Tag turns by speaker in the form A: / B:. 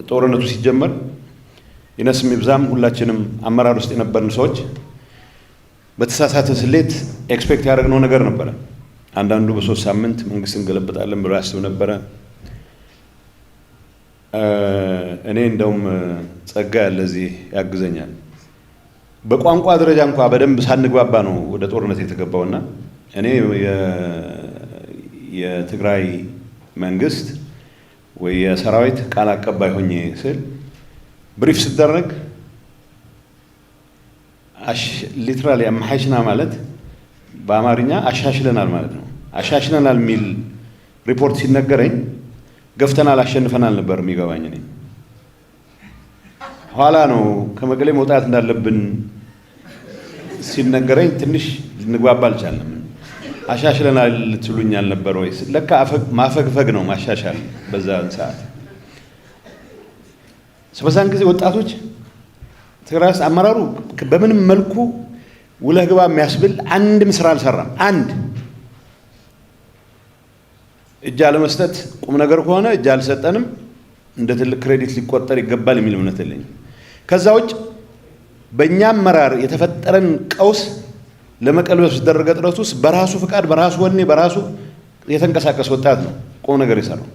A: ጦርነቱ ሲጀመር ይነስም ይብዛም ሁላችንም አመራር ውስጥ የነበርን ሰዎች በተሳሳተ ስሌት ኤክስፔክት ያደረግነው ነገር ነበር። አንዳንዱ በ3 ሳምንት መንግስትን ገለብጣለን ብሎ ያስብ ነበር። እኔ እንደውም ጸጋ ያለዚህ ያግዘኛል። በቋንቋ ደረጃ እንኳን በደንብ ሳንግባባ ነው ወደ ጦርነት የተገባውና እኔ የትግራይ መንግስት ወይ የሰራዊት ቃል አቀባይ ሆኜ ስል ብሪፍ ሲደረግ ሊትራሊ አማሐሽና ማለት በአማርኛ አሻሽለናል ማለት ነው። አሻሽለናል ሚል ሪፖርት ሲነገረኝ ገፍተናል አሸንፈናል ነበር የሚገባኝ። እኔ ኋላ ነው ከመቀሌ መውጣት እንዳለብን ሲነገረኝ ትንሽ ልንግባባ አልቻልንም። አሻሽለናል ልትሉኛል ነበር ወይ? ለካ ማፈግፈግ ነው ማሻሻል በዛን ሰዓት። በዛን ጊዜ ወጣቶች ትግራይ አመራሩ በምንም መልኩ ውለህ ግባ የሚያስብል አንድም ስራ አልሰራም። አንድ እጅ አለመስጠት ቁም ነገር ከሆነ እጅ አልሰጠንም እንደ ትልቅ ክሬዲት ሊቆጠር ይገባል የሚል እምነት አለኝ። ከዛ ውጭ በእኛ አመራር የተፈጠረን ቀውስ ለመቀልበስ ሲደረገ ጥረት ውስጥ በራሱ ፍቃድ በራሱ ወኔ በራሱ የተንቀሳቀሰ ወጣት ነው ቁም ነገር የሰራው።